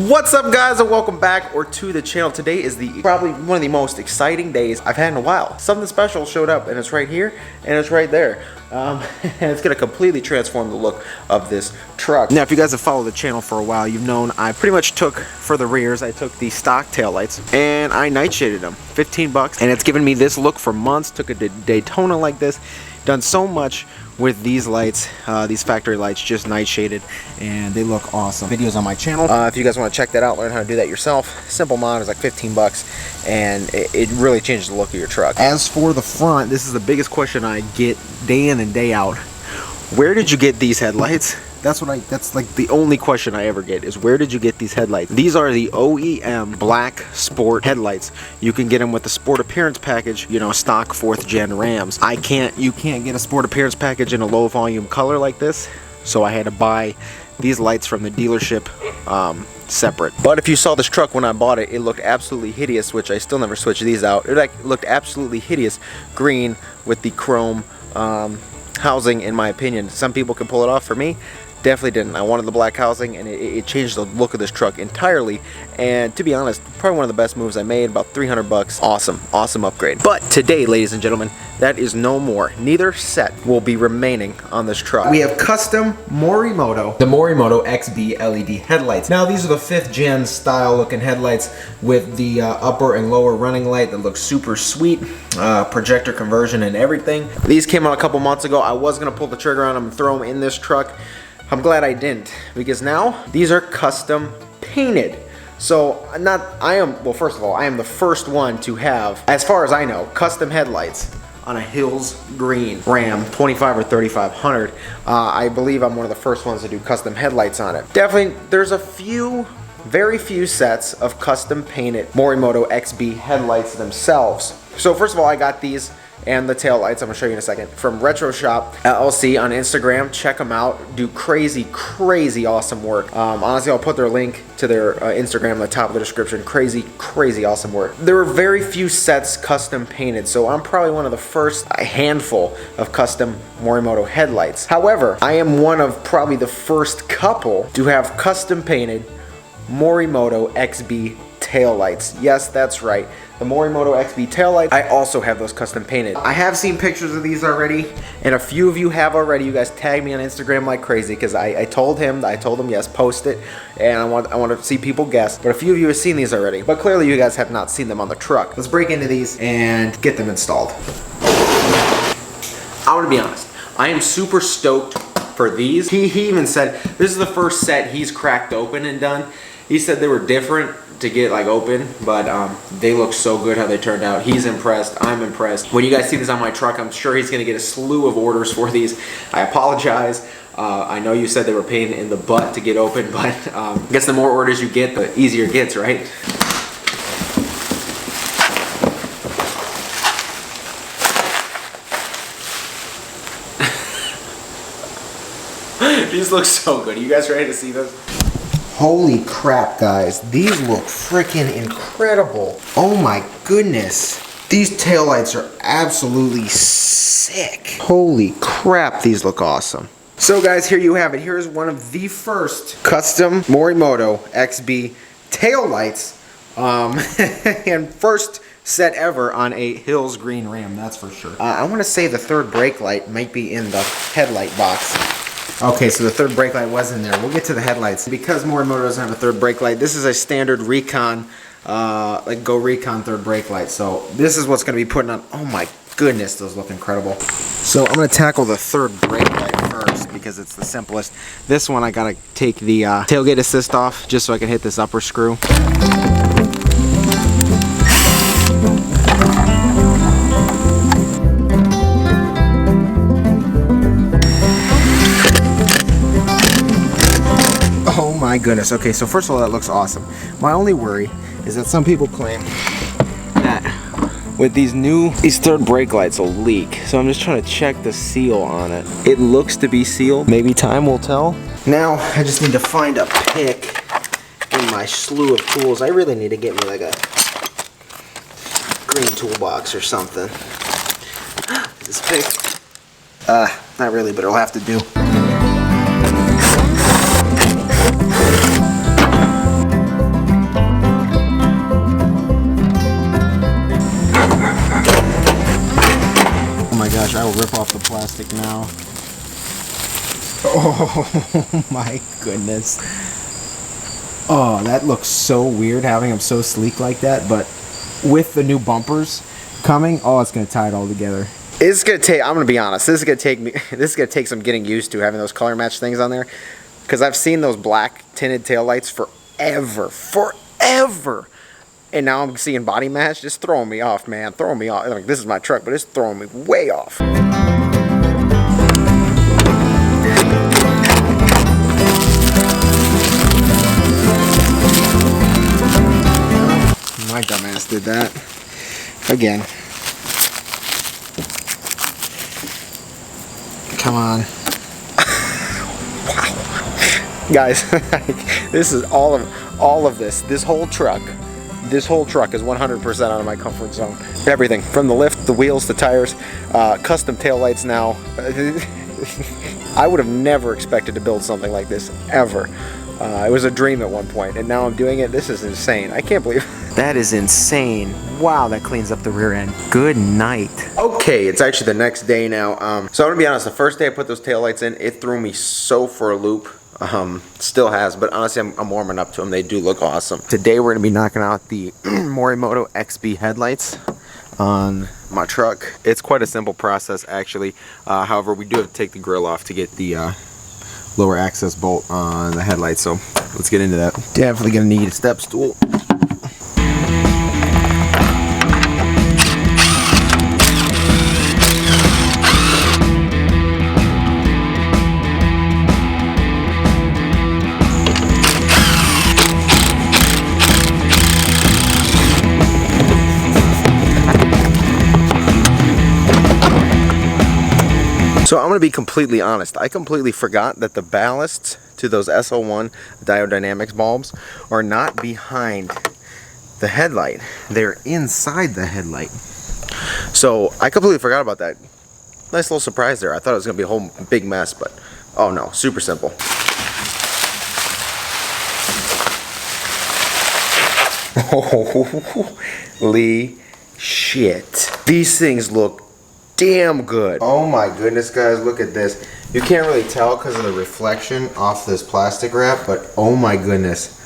What's up, guys, and welcome back to the channel. Today is probably one of the most exciting days I've had in a while. Something special showed up, and it's right here and it's right there. And it's gonna completely transform the look of this truck. Now, if you guys have followed the channel for a while, you've known I pretty much took, for the rears, I took the stock taillights and I night shaded them. 15 bucks, and it's given me this look for months. Took it to Daytona like this. Done so much with these lights, these factory lights, just night shaded, and they look awesome. Videos on my channel. If you guys want to check that out, learn how to do that yourself. Simple mod is like 15 bucks, and it really changes the look of your truck. As for the front, this is the biggest question I get day in and day out. Where did you get these headlights? That's like the only question I ever get is, where did you get these headlights? These are the OEM Black Sport headlights. You can get them with the Sport Appearance package, you know, stock 4th gen Rams. You can't get a Sport Appearance package in a low volume color like this, so I had to buy these lights from the dealership separate. But if you saw this truck when I bought it, it looked absolutely hideous, which I still never switched these out. It looked absolutely hideous green with the chrome housing, in my opinion. Some people can pull it off. For me, definitely didn't. I wanted the black housing, and it changed the look of this truck entirely. And to be honest, probably one of the best moves I made. About 300 bucks. Awesome upgrade. But today, ladies and gentlemen, that is no more. Neither set will be remaining on this truck. We have custom the Morimoto XB LED headlights. Now, these are the 5th gen style looking headlights with the upper and lower running light that looks super sweet. Projector conversion and everything. These came out a couple months ago. I was gonna pull the trigger on them and throw them in this truck. I'm glad I didn't, because now these are custom painted. So well, first of all, I am the first one to have, as far as I know, custom headlights on a Hills Green Ram 25 or 3500. I believe I'm one of the first ones to do custom headlights on it. Definitely, there's very few sets of custom painted Morimoto XB headlights themselves. So first of all, I got these and the tail lights, I'm gonna show you in a second, from Retro Shop LLC on Instagram. Check them out. Do crazy awesome work. Honestly, I'll put their link to their Instagram at the top of the description. Crazy awesome work. There were very few sets custom painted, so I'm probably one of the first, a handful of custom Morimoto headlights. However, I am one of probably the first couple to have custom painted Morimoto XB taillights. Yes, that's right. The Morimoto XB taillight, I also have those custom painted. I have seen pictures of these already, and a few of you have already. You guys tagged me on Instagram like crazy, because I told him, yes, post it, and I want to see people guess. But a few of you have seen these already, but clearly you guys have not seen them on the truck. Let's break into these and get them installed. I want to be honest, I am super stoked for these. He even said this is the first set he's cracked open and done. He said they were different to get like open, but they look so good how they turned out. He's impressed, I'm impressed. When you guys see this on my truck, I'm sure he's gonna get a slew of orders for these. I apologize. I know you said they were a pain in the butt to get open, but I guess the more orders you get, the easier it gets, right? These look so good. Are you guys ready to see this? Holy crap, guys. These look freaking incredible. Oh my goodness. These taillights are absolutely sick. Holy crap, these look awesome. So guys, here you have it. Here's one of the first custom Morimoto XB taillights. And first set ever on a Hills Green Ram, that's for sure. I want to say the 3rd brake light might be in the headlight box. Okay, so the 3rd brake light was in there. We'll get to the headlights. Because Morimoto doesn't have a 3rd brake light, this is a standard Recon, like Go Recon 3rd brake light. So this is what's going to be putting on. Oh my goodness, those look incredible. So I'm going to tackle the 3rd brake light first, because it's the simplest. This one I got to take the tailgate assist off, just so I can hit this upper screw. My goodness. Okay, so first of all, that looks awesome. My only worry is that some people claim that with these 3rd brake lights will leak. So I'm just trying to check the seal on it. It looks to be sealed. Maybe time will tell. Now I just need to find a pick in my slew of tools. I really need to get me like a green toolbox or something. Is this pick? Not really, but it'll have to do. I will rip off the plastic now. Oh my goodness. Oh, that looks so weird having them so sleek like that, but with the new bumpers coming, oh, it's gonna tie it all together. It's gonna take, I'm gonna be honest, this is gonna take some getting used to having those color match things on there, because I've seen those black tinted taillights forever. And now I'm seeing body match, just throwing me off, man, throwing me off. Like, this is my truck, but it's throwing me way off. My dumbass did that again. Come on. Wow. Guys, this is all of this. This whole truck is 100% out of my comfort zone. Everything from the lift, the wheels, the tires, custom taillights now. I would have never expected to build something like this ever. It was a dream at one point, and now I'm doing it. This is insane. I can't believe that is insane. Wow, that cleans up the rear end. Good night. Okay, it's actually the next day now. So I'm gonna be honest, the first day I put those taillights in, it threw me so for a loop. Still has, but honestly I'm warming up to them. They do look awesome. Today we're gonna be knocking out the Morimoto XB headlights on my truck. It's quite a simple process actually. However, we do have to take the grill off to get the lower access bolt on the headlights, so let's get into that. Definitely gonna need a step stool. So I'm going to be completely honest, I completely forgot that the ballasts to those SO1 diode dynamics bulbs are not behind the headlight. They're inside the headlight. So I completely forgot about that. Nice little surprise there. I thought it was going to be a whole big mess, but oh no, super simple. Holy shit. These things look damn good. Oh my goodness, guys, look at this. You can't really tell because of the reflection off this plastic wrap, but oh my goodness,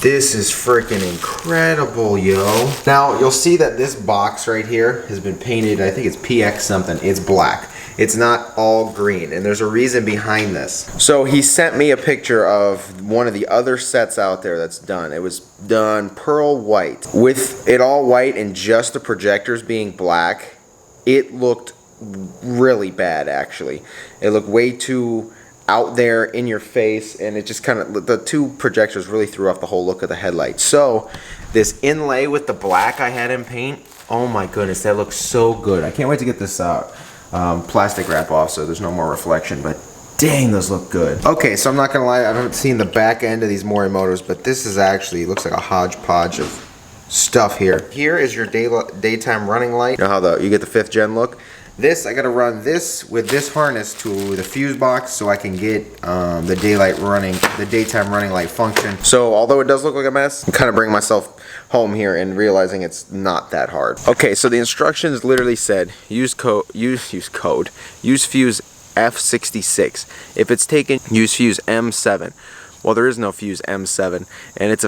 this is freaking incredible, yo. Now you'll see that this box right here has been painted, I think it's PX something. It's black. It's not all green, and there's a reason behind this. So he sent me a picture of one of the other sets out there that's done. It was done pearl white with it all white and just the projectors being black. It looked really bad, actually. It looked way too out there in your face, and it just kind of, the two projectors really threw off the whole look of the headlight. So this inlay with the black I had him paint, oh my goodness, that looks so good. I can't wait to get this plastic wrap off so there's no more reflection, but dang, those look good. Okay, so I'm not gonna lie, I haven't seen the back end of these Morimotos, but this is actually, looks like a hodgepodge of stuff here. Here is your daytime running light. You know how you get the 5th gen look? This, I gotta run this with this harness to the fuse box so I can get the daytime running light function. So although it does look like a mess, I'm kind of bringing myself home here and realizing it's not that hard. Okay, so the instructions literally said use fuse F66. If it's taken, use fuse M7. Well, there is no fuse M7, and it's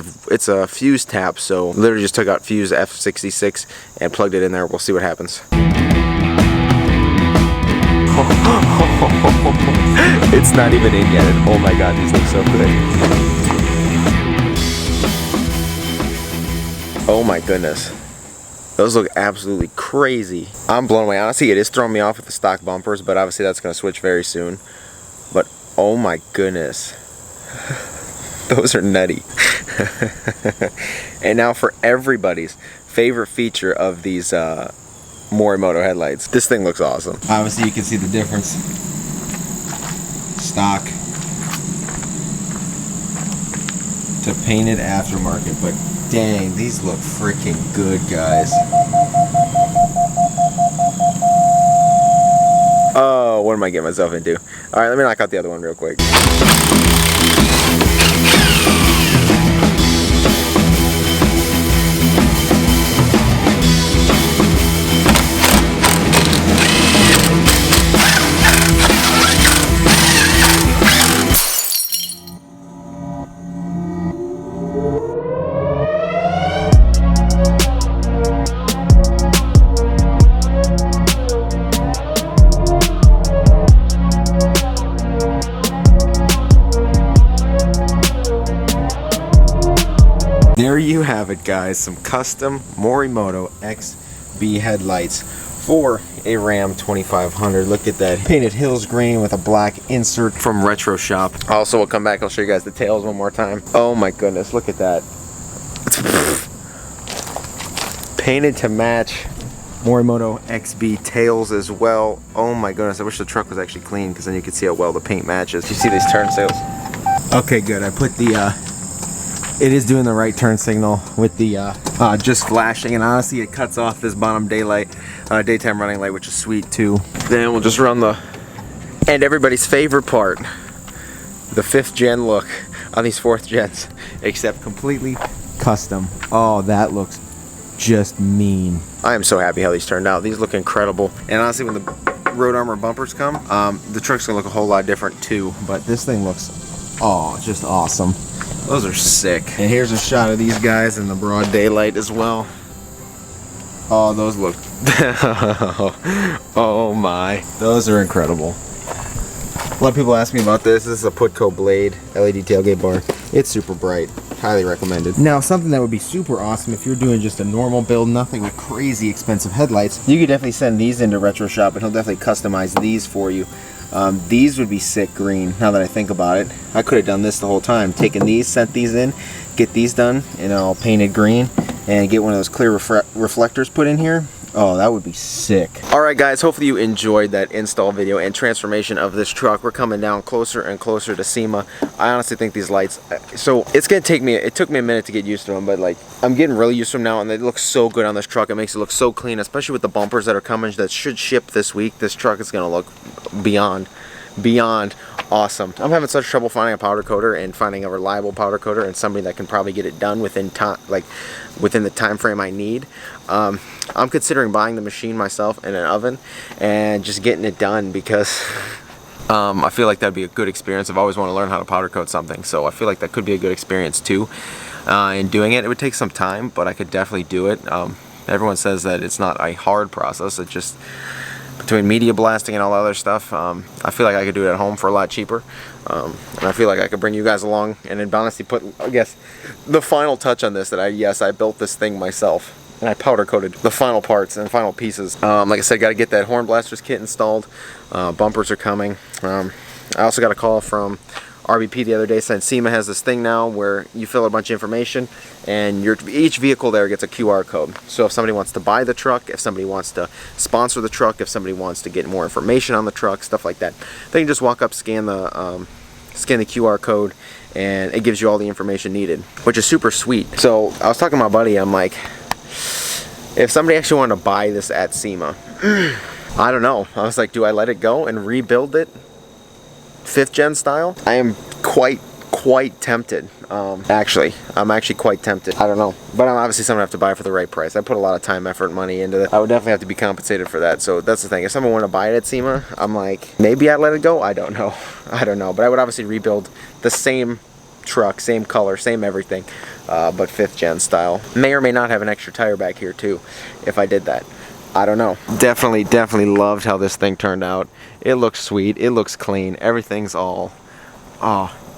a fuse tap, so literally just took out fuse F66 and plugged it in there. We'll see what happens. It's not even in yet, and oh my god, these look so good. Oh my goodness. Those look absolutely crazy. I'm blown away. Honestly, it is throwing me off with the stock bumpers, but obviously that's going to switch very soon. But oh my goodness. Those are nutty. And now for everybody's favorite feature of these Morimoto headlights. This thing looks awesome. Obviously you can see the difference. Stock to painted aftermarket, but dang, these look freaking good, guys. Oh, what am I getting myself into? Alright, let me knock out the other one real quick. There you have it, guys. Some custom Morimoto XB headlights for a Ram 2500. Look at that. Painted Hills green with a black insert from Retro Shop. Also, we'll come back. I'll show you guys the tails one more time. Oh my goodness, look at that. Painted to match. Morimoto XB tails as well. Oh my goodness, I wish the truck was actually clean because then you could see how well the paint matches. You see these turn signals? Okay, good. I put the it is doing the right turn signal with the just flashing, and honestly it cuts off this bottom daylight, daytime running light, which is sweet too. Then we'll just run the, and everybody's favorite part, the 5th gen look on these 4th gens, except completely custom. Oh, that looks just mean. I am so happy how these turned out. These look incredible, and honestly when the road armor bumpers come, the truck's gonna look a whole lot different too, but this thing looks, oh, just awesome. Those are sick. And here's a shot of these guys in the broad daylight as well. Oh, those look oh my, those are incredible. A lot of people ask me about this. This is a Putco Blade LED tailgate bar. It's super bright. Highly recommended. Now, something that would be super awesome if you're doing just a normal build, nothing with crazy expensive headlights, you could definitely send these into Retro Shop and he'll definitely customize these for you. These would be sick green, now that I think about it. I could have done this the whole time. Taken these, sent these in, get these done, and all painted green, and get one of those clear reflectors put in here. Oh, that would be sick. Alright guys, hopefully you enjoyed that install video and transformation of this truck. We're coming down closer and closer to SEMA. I honestly think these lights, so it's gonna take me, it took me a minute to get used to them, but like, I'm getting really used to them now, and they look so good on this truck. It makes it look so clean, especially with the bumpers that are coming that should ship this week. This truck is gonna look beyond awesome. I'm having such trouble finding a powder coater and finding a reliable powder coater and somebody that can probably get it done within time, like within the time frame I need. I'm considering buying the machine myself in an oven and just getting it done because I feel like that'd be a good experience. I've always wanted to learn how to powder coat something, so I feel like that could be a good experience too. In doing it, it would take some time, but I could definitely do it. Everyone says that it's not a hard process. It just, between media blasting and all that other stuff, I feel like I could do it at home for a lot cheaper. And I feel like I could bring you guys along and honestly put, I guess, the final touch on this, that I built this thing myself. And I powder coated the final parts and final pieces. Like I said, got to get that horn blasters kit installed. Bumpers are coming. I also got a call from RBP the other day saying SEMA has this thing now where you fill a bunch of information and each vehicle there gets a QR code. So if somebody wants to buy the truck, if somebody wants to sponsor the truck, if somebody wants to get more information on the truck, stuff like that, they can just walk up, scan the QR code, and it gives you all the information needed, which is super sweet. So I was talking to my buddy, I'm like, if somebody actually wanted to buy this at SEMA, I don't know. I was like, do I let it go and rebuild it 5th gen style? I am quite tempted. Actually, I'm actually quite tempted. I don't know, but I'm obviously someone I have to buy for the right price. I put a lot of time, effort, and money into it. I would definitely have to be compensated for that. So that's the thing. If someone wanted to buy it at SEMA, I'm like, maybe I'd let it go. I don't know. I don't know, but I would obviously rebuild the same truck, same color, same everything, but 5th gen style. May or may not have an extra tire back here too if I did that. I don't know. Definitely loved how this thing turned out. It looks sweet, it looks clean, everything's all,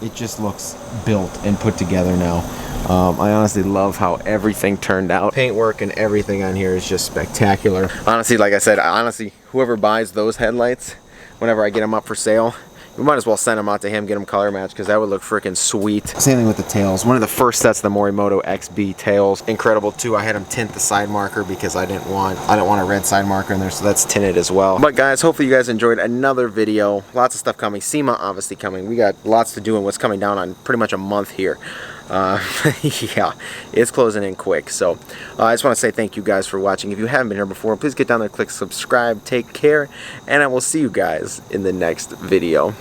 it just looks built and put together now. I honestly love how everything turned out. Paintwork and everything on here is just spectacular. Honestly, like I said, whoever buys those headlights, whenever I get them up for sale, we might as well send them out to him, get them color matched, because that would look freaking sweet. Same thing with the tails. One of the first sets of the Morimoto XB tails. Incredible too. I had them tint the side marker because I didn't want a red side marker in there, so that's tinted as well. But guys, hopefully you guys enjoyed another video. Lots of stuff coming. SEMA obviously coming. We got lots to do and what's coming down on pretty much a month here. Yeah, it's closing in quick. So I just want to say thank you guys for watching. If you haven't been here before, please get down there, click subscribe, take care, and I will see you guys in the next video.